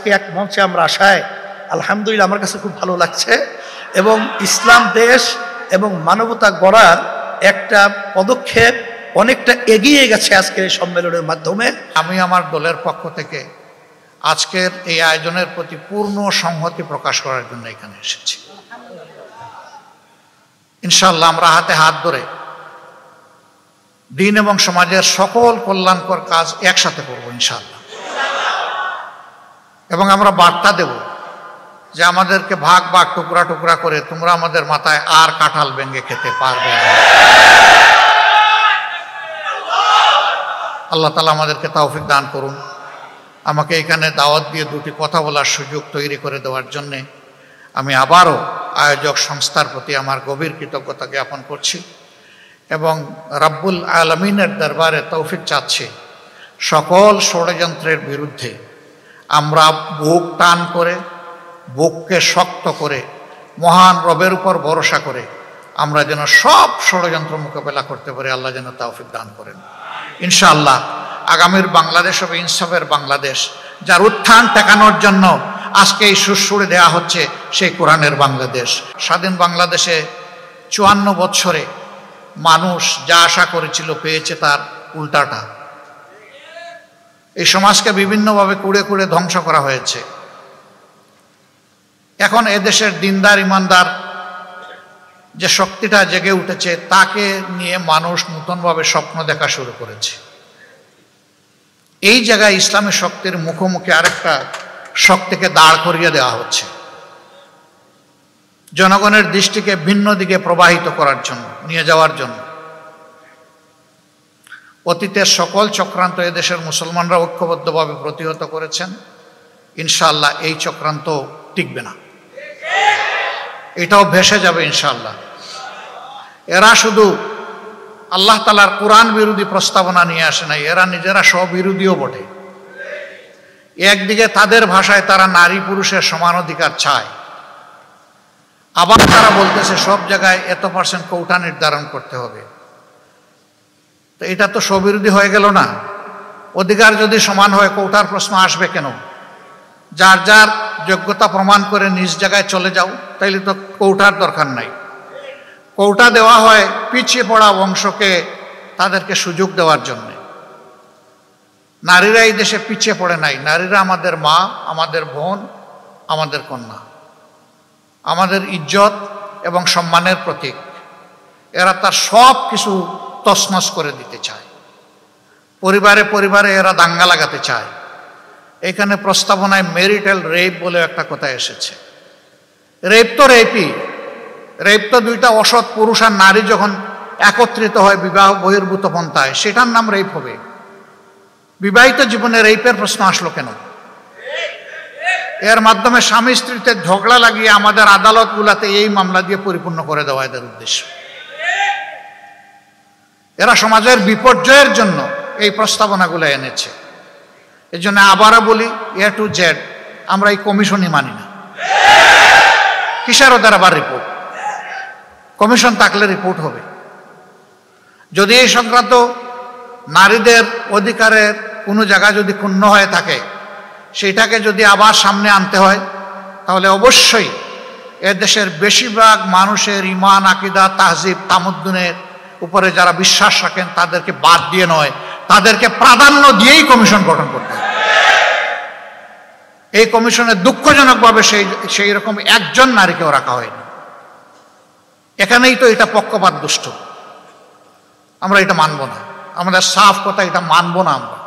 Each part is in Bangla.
আজকে এক মঞ্চে আমরা আসায় আলহামদুলিল্লাহ আমার কাছে খুব ভালো লাগছে, এবং ইসলাম দেশ এবং মানবতা গড়ার একটা পদক্ষেপ অনেকটা এগিয়ে গেছে আজকের এই সম্মেলনের মাধ্যমে। আমি আমার দলের পক্ষ থেকে আজকের এই আয়োজনের প্রতি পূর্ণ সংহতি প্রকাশ করার জন্য এখানে এসেছি। ইনশাআল্লাহ আমরা হাতে হাত ধরে দিন এবং সমাজের সকল কল্যাণকর কাজ একসাথে করব ইনশাআল্লাহ, এবং আমরা বার্তা দেব যে আমাদেরকে ভাগ ভাগ টুকরা টুকরা করে তোমরা আমাদের মাথায় আর কাঁঠাল ভেঙে খেতে পারবে না। আল্লাহ তাআলা আমাদেরকে তৌফিক দান করুন। আমাকে এখানে দাওয়াত দিয়ে দুটি কথা বলার সুযোগ তৈরি করে দেওয়ার জন্যে আমি আবারও আয়োজক সংস্থার প্রতি আমার গভীর কৃতজ্ঞতা জ্ঞাপন করছি, এবং রাব্বুল আলামিনের দরবারে তৌফিক চাচ্ছি সকল ষড়যন্ত্রের বিরুদ্ধে আমরা বুক টান করে, বুককে শক্ত করে, মহান রবের উপর ভরসা করে আমরা যেন সব ষড়যন্ত্র মোকাবেলা করতে পারি। আল্লাহ যেন তৌফিক দান করেন। ইনশাআল্লাহ আগামীর বাংলাদেশ হবে ইনসাফের বাংলাদেশ, যার উত্থান ঠেকানোর জন্য আজকে এই সুরসুরে দেওয়া হচ্ছে সেই কোরআনের বাংলাদেশ। স্বাধীন বাংলাদেশে 54 বছরে মানুষ যা আশা করেছিল পেয়েছে তার উল্টাটা। এই সমাজকে বিভিন্নভাবে কুড়ে কুড়ে ধ্বংস করা হয়েছে। এখন এদেশের দিনদার ইমানদার যে শক্তিটা জেগে উঠেছে তাকে নিয়ে মানুষ নতুনভাবে স্বপ্ন দেখা শুরু করেছে। এই জায়গায় ইসলামী শক্তির মুখোমুখি আরেকটা শক্তিকে দাঁড় করিয়ে দেওয়া হচ্ছে জনগণের দৃষ্টিকে ভিন্ন দিকে প্রবাহিত করার জন্য, নিয়ে যাওয়ার জন্য। অতীতের সকল চক্রান্ত এদেশের মুসলমানরা ঐক্যবদ্ধভাবে প্রতিহত করেছেন। ইনশাআল্লাহ এই চক্রান্ত টিকবে না, এটাও ভেসে যাবে ইনশাআল্লাহ। এরা শুধু আল্লাহ তাআলার কোরআন বিরোধী প্রস্তাবনা নিয়ে আসে নাই, এরা নিজেরা স্ববিরোধীও বটে। একদিকে তাদের ভাষায় তারা নারী পুরুষের সমান অধিকার চায়, আবার তারা বলতেছে সব জায়গায় এত% কোটা নির্ধারণ করতে হবে। তো এটা তো স্ববিরোধী হয়ে গেল না? অধিকার যদি সমান হয় কোটার প্রশ্ন আসবে কেন? যার যার যোগ্যতা প্রমাণ করে নিজ জায়গায় চলে যাও, তাইলে তো কোটার দরকার নাই। কোটা দেওয়া হয় পিছিয়ে পড়া বংশকে তাদেরকে সুযোগ দেওয়ার জন্য। নারীরা এই দেশে পিছিয়ে পড়ে নাই। নারীরা আমাদের মা, আমাদের বোন, আমাদের কন্যা, আমাদের ইজ্জত এবং সম্মানের প্রতীক। এরা তার সব কিছু তছনছ করে দিতে চায়। পরিবারে পরিবারে এরা দাঙ্গা লাগাতে চায়। এখানে প্রস্তাবনায় ম্যারিটাল রেপ বলে একটা কথা এসেছে। রেপ তো রেপই, রেপ তো দুইটা অসৎ পুরুষ আর নারী যখন একত্রিত হয় বিবাহ বহির্ভূত পন্থায়, সেটার নাম রেপ হবে। বিবাহিত জীবনে রেপের প্রশ্ন আসলো কেন? এর মাধ্যমে স্বামী স্ত্রীতে ঝগড়া লাগিয়ে আমাদের আদালতগুলোতে এই মামলা দিয়ে পরিপূর্ণ করে দেওয়া এদের উদ্দেশ্য। এরা সমাজের বিপর্যয়ের জন্য এই প্রস্তাবনাগুলো এনেছে। এই জন্য আবারও বলি, A to Z আমরা এই কমিশনই মানি না। কিসের ওদের আবার রিপোর্ট? কমিশন থাকলে রিপোর্ট হবে। যদি এই সংক্রান্ত নারীদের অধিকারের কোনো জায়গায় যদি ক্ষুণ্ণ হয়ে থাকে, সেটাকে যদি আবার সামনে আনতে হয়, তাহলে অবশ্যই এদেশের বেশিরভাগ মানুষের ইমান, আকিদা, তাহজিব, তামুদ্দুনের উপরে যারা বিশ্বাস রাখেন তাদেরকে বাদ দিয়ে নয়, তাদেরকে প্রাধান্য দিয়েই কমিশন গঠন করতে হবে। এই কমিশনে দুঃখজনকভাবে সেই রকম একজন নারীকেও রাখা হয়নি। এখানেই তো এটা পক্ষপাত দুষ্ট। আমরা এটা মানব না, আমাদের সাফ কথা, এটা মানব না আমরা।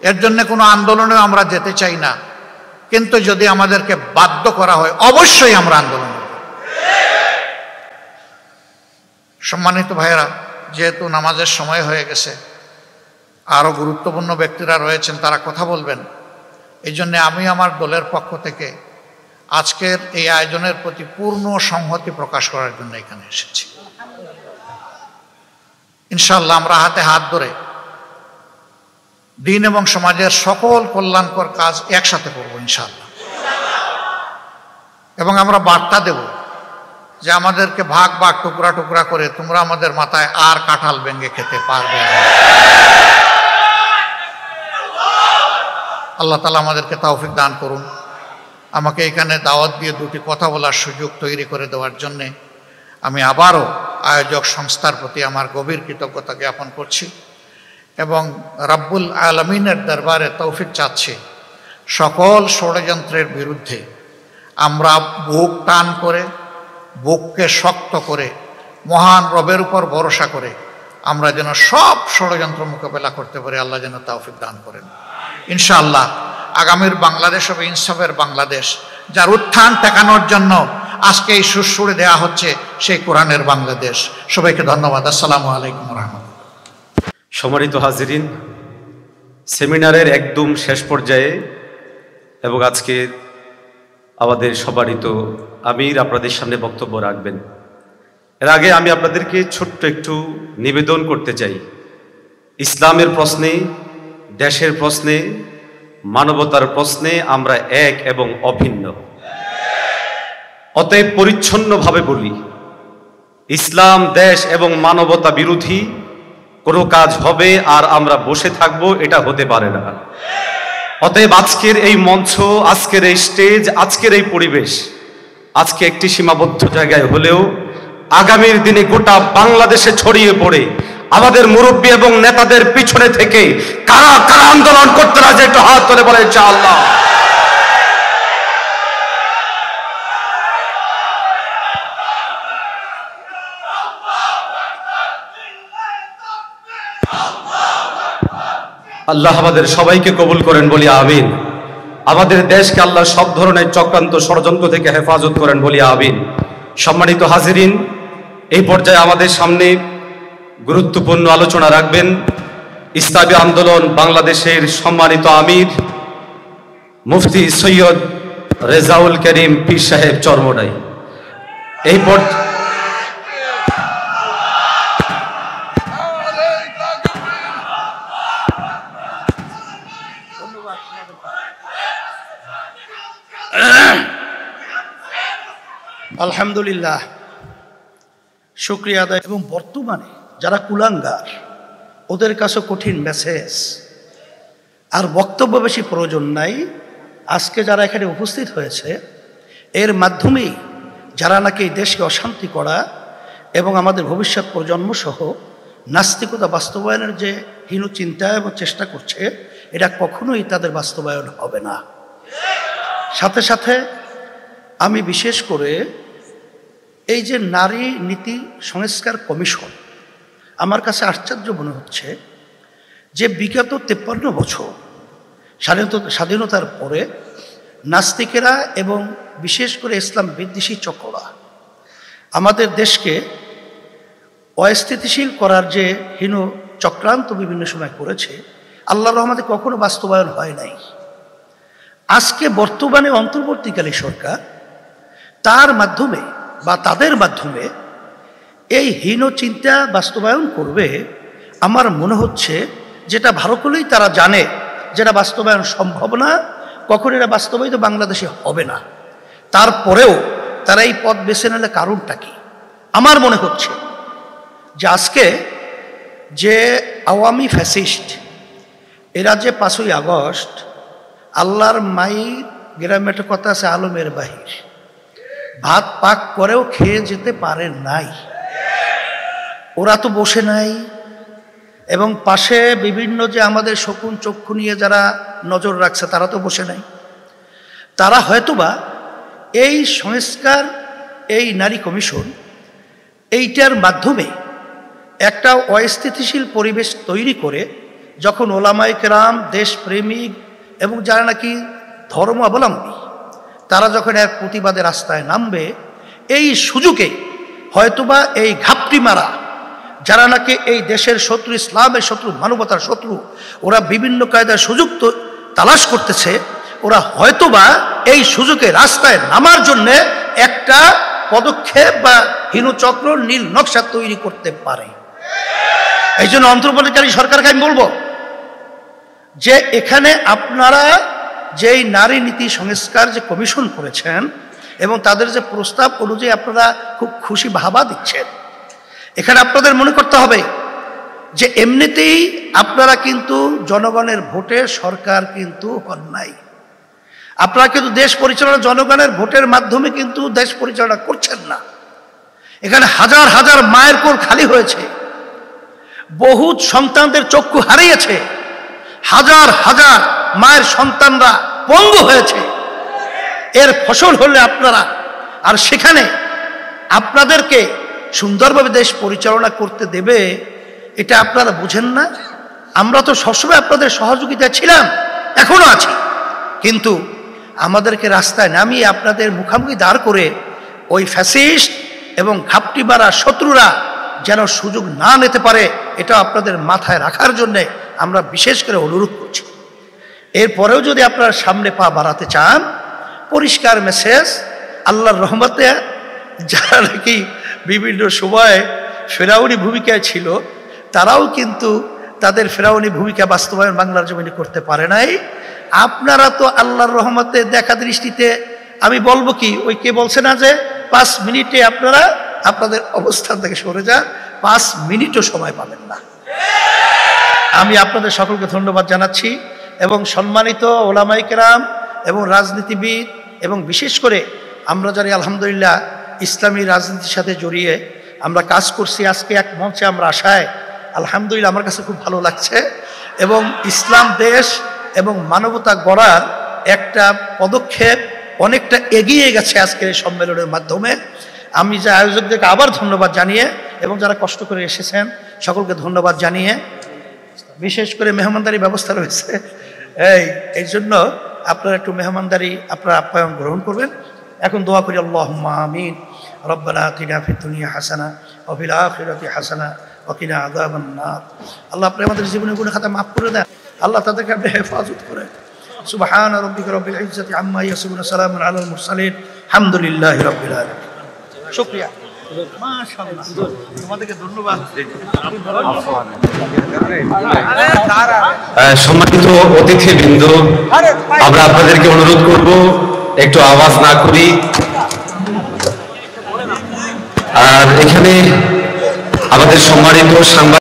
এর জন্য কোনো আন্দোলনে আমরা যেতে চাই না, কিন্তু যদি আমাদেরকে বাধ্য করা হয় অবশ্যই আমরা আন্দোলন করব। সম্মানিত ভাইয়েরা, যেহেতু নামাজের সময় হয়ে গেছে, আরও গুরুত্বপূর্ণ ব্যক্তিরা রয়েছেন, তারা কথা বলবেন। এই জন্যে আমি আমার দলের পক্ষ থেকে আজকের এই আয়োজনের প্রতি পূর্ণ সংহতি প্রকাশ করার জন্য এখানে এসেছি। ইনশাআল্লাহ আমরা হাতে হাত ধরে দিন এবং সমাজের সকল কল্যাণকর কাজ একসাথে করব ইনশাআল্লাহ, এবং আমরা বার্তা দেব যে আমাদেরকে ভাগ ভাগ টুকরা টুকরা করে তোমরা আমাদের মাথায় আর কাঁঠাল ভেঙে খেতে পারবে না। আল্লাহ তাআলা আমাদেরকে তৌফিক দান করুন। আমাকে এখানে দাওয়াত দিয়ে দুটি কথা বলার সুযোগ তৈরি করে দেওয়ার জন্যে আমি আবারও আয়োজক সংস্থার প্রতি আমার গভীর কৃতজ্ঞতা জ্ঞাপন করছি এবং রাব্বুল আলামিনের দরবারে তৌফিক চাচ্ছি সকল ষড়যন্ত্রের বিরুদ্ধে আমরা বুক টান করে, বুককে শক্ত করে, মহান রবের উপর ভরসা করে আমরা যেন সব ষড়যন্ত্র মোকাবেলা করতে পারি। আল্লাহ যেন তৌফিক দান করেন। ইনশাআল্লাহ আগামীর বাংলাদেশ হবে ইনসাফের বাংলাদেশ, যার উত্থান ঠেকানোর জন্য আজকে এই সুরসুরে দেওয়া হচ্ছে সেই কোরআনের বাংলাদেশ। সবাইকে ধন্যবাদ। আসসালামু আলাইকুম ওয়া রাহমাতুল্লাহ। সম্মানিত হাজিরিন, সেমিনারের একদম শেষ পর্যায়ে এবং আজকে আমাদের সম্মানিত আমির আপনাদের সামনে বক্তব্য রাখবেন। এর আগে আমি আপনাদেরকে ছোট্ট একটু নিবেদন করতে চাই। ইসলামের প্রশ্নে, দেশের প্রশ্নে, মানবতার প্রশ্নে আমরা এক এবং অভিন্ন। অতএব পরিচ্ছন্নভাবে বলি, ইসলাম, দেশ এবং মানবতা বিরোধী কোনো কাজ হবে আর আমরা বসে থাকবো, এটা হতে পারে না। অতএব আজকের এই মঞ্চ, আজকের এই স্টেজ, আজকের এই পরিবেশ আজকে একটি সীমাবদ্ধ জায়গায় হলেও আগামীর দিনে গোটা বাংলাদেশে ছড়িয়ে পড়ে আমাদের মুরব্বী এবং নেতাদের পিছনে থেকে কারা কারা আন্দোলন করতে রাজি, একটু হাত তুলে বলে ইনশাআল্লাহ। আল্লাহ আমাদের সবাইকে কবুল করেন, বলি আমিন। আমাদের দেশকে আল্লাহ সব ধরনের চক্রান্ত ষড়যন্ত্র থেকে হেফাজত করেন, বলি আমিন। সম্মানিত হাজিরিন, এই পর্যায়ে আমাদের সামনে গুরুত্বপূর্ণ আলোচনা রাখবেন ইসলামী আন্দোলন বাংলাদেশের সম্মানিত আমির মুফতি সৈয়দ রেজাউল করিম পীর সাহেব চরমোনাই। এই আলহামদুলিল্লাহ, শুকরিয়া আদায়। এবং বর্তমানে যারা কুলাঙ্গার, ওদের কাছে কঠিন মেসেজ, আর বক্তব্য বেশি প্রয়োজন নাই। আজকে যারা এখানে উপস্থিত হয়েছে, এর মাধ্যমেই যারা নাকি এই দেশকে অশান্তি করা এবং আমাদের ভবিষ্যৎ প্রজন্ম সহ নাস্তিকতা বাস্তবায়নের যে হীন চিন্তা এবং চেষ্টা করছে, এটা কখনোই তাদের বাস্তবায়ন হবে না। সাথে সাথে আমি বিশেষ করে এই যে নারী নীতি সংস্কার কমিশন, আমার কাছে আশ্চর্য মনে হচ্ছে যে বিগত 53 বছর স্বাধীনতার পরে নাস্তিকেরা এবং বিশেষ করে ইসলাম বিদ্বেষী চক্ররা আমাদের দেশকে অস্থিতিশীল করার যে হীন চক্রান্ত বিভিন্ন সময় করেছে, আল্লাহর রহমতে কখনো বাস্তবায়ন হয় নাই। আজকে বর্তমানে অন্তর্বর্তীকালী সরকার তার মাধ্যমে বা তাদের মাধ্যমে এই হীন চিন্তা বাস্তবায়ন করবে। আমার মনে হচ্ছে যেটা ভালো করেই তারা জানে যেটা বাস্তবায়ন সম্ভব না, কখন এটা বাস্তবায়িত বাংলাদেশে হবে না। তারপরেও তারা এই পথ বেছে নিলে কারণটা কি? আমার মনে হচ্ছে যে আজকে যে আওয়ামী ফ্যাসিস্ট, এরা যে 5ই আগস্ট আল্লাহর মাই গ্রামে একটা কথা আছে, আলমের বাহির, ভাত পাক করেও খেয়ে যেতে পারে নাই। ওরা তো বসে নাই, এবং পাশে বিভিন্ন যে আমাদের শকুন চক্ষু নিয়ে যারা নজর রাখছে তারা তো বসে নাই। তারা হয়তোবা এই সংস্কার, এই নারী কমিশন, এইটার মাধ্যমে একটা অস্থিতিশীল পরিবেশ তৈরি করে যখন ওলামায়ে কেরাম, দেশপ্রেমিক এবং যারা নাকি ধর্মাবলম্বী তারা যখন এক প্রতিবাদের রাস্তায় নামবে, এই সুযোগে হয়তোবা এই ঘাপটি মারা যারা নাকি এই দেশের শত্রু, ইসলামের শত্রু, মানবতার শত্রু, ওরা বিভিন্ন কায়দার সুযোগ তো তালাশ করতেছে, ওরা হয়তোবা এই সুযোগে রাস্তায় নামার জন্যে একটা পদক্ষেপ বা হীনচক্র, নীল নকশা তৈরি করতে পারে। এই জন্য অন্তর্বর্তীকালী সরকারকে আমি বলবো যে এখানে আপনারা যেই নারী নীতি সংস্কার যে কমিশন করেছেন এবং তাদের যে প্রস্তাব অনুযায়ী আপনারা খুব খুশি ভাবা দিচ্ছেন, এখানে আপনাদের মনে করতে হবে যে এমনিতেই আপনারা কিন্তু জনগণের ভোটে সরকার কিন্তু হন নাই। আপনারা কিন্তু দেশ পরিচালনা জনগণের ভোটের মাধ্যমে কিন্তু দেশ পরিচালনা করছেন না। এখানে হাজার হাজার মায়ের কোল খালি হয়েছে, বহুত সন্তানদের চক্ষু হারিয়েছে, হাজার হাজার মায়ের সন্তানরা পঙ্গু হয়েছে। এর ফসল হলে আপনারা, আর সেখানে আপনাদেরকে সুন্দরভাবে দেশ পরিচালনা করতে দেবে, এটা আপনারা বুঝেন না। আমরা তো সবসময় আপনাদের সহযোগিতা ছিলাম, এখনো আছি, কিন্তু আমাদেরকে রাস্তায় নামিয়ে আপনাদের মুখামুখি দাঁড় করে ওই ফ্যাসিস্ট এবং ঘাপটি মারা শত্রুরা যেন সুযোগ না নিতে পারে, এটা আপনাদের মাথায় রাখার জন্যে আমরা বিশেষ করে অনুরোধ করছি। এরপরেও যদি আপনারা সামনে পা বাড়াতে চান, পরিষ্কার মেসেজ, আল্লাহর রহমতে যারা নাকি বিভিন্ন সময় ফেরাউনি ভূমিকায় ছিল, তারাও কিন্তু তাদের ফেরাউনি ভূমিকা বাস্তবায়ন বাংলার জমিনে করতে পারে নাই। আপনারা তো আল্লাহর রহমতে দেখা দৃষ্টিতে, আমি বলবো কি, ওই কে বলছে না যে 5 মিনিটে আপনারা আপনাদের অবস্থান থেকে সরে যান, 5 মিনিটও সময় পাবেন না। আমি আপনাদের সকলকে ধন্যবাদ জানাচ্ছি এবং সম্মানিত ওলামায়ে কেরাম এবং রাজনীতিবিদ এবং বিশেষ করে আমরা যারা আলহামদুলিল্লাহ ইসলামী রাজনীতির সাথে জড়িয়ে আমরা কাজ করছি, আজকে এক মঞ্চে আমরা আসায় আলহামদুলিল্লাহ আমার কাছে খুব ভালো লাগছে। এবং ইসলাম দেশ এবং মানবতা গড়ার একটা পদক্ষেপ অনেকটা এগিয়ে গেছে আজকের এই সম্মেলনের মাধ্যমে। আমি যে আয়োজকদেরকে আবার ধন্যবাদ জানিয়ে এবং যারা কষ্ট করে এসেছেন সকলকে ধন্যবাদ জানিয়ে, বিশেষ করে মেহমানদারি ব্যবস্থা রয়েছে, এই জন্য আপনারা একটু মেহমানদারি আপনারা আপ্যায়ন গ্রহণ করবেন। এখন দোয়া করি, আল্লাহুম্মা আমিন। রব্বানা আতিনা ফিদ দুনিয়া হাসানা ওয়া ফিল আখিরাতি হাসানা ওয়া কিনা আযাবান নার। আল্লাহ আপনি আমাদের জীবনের গুনাহ খাতা মাফ করে দেন, আল্লাহ তাদেরকে আপনি হেফাজত করেন। সুবহান রাব্বিকা রাব্বিল ইজ্জাতি আম্মা ইয়াসিফুন, সালামুন আলাল মুরসালিন, আলহামদুলিল্লাহি রাব্বিল আলামিন। শুকরিয়া, মাশাআল্লাহ, তোমাদেরকে ধন্যবাদ। সম্মানিত অতিথিবৃন্দ, আমরা আপনাদেরকে অনুরোধ করব একটু আওয়াজ না করি। আর এখানে আমাদের সম্মানিত সাংবাদিক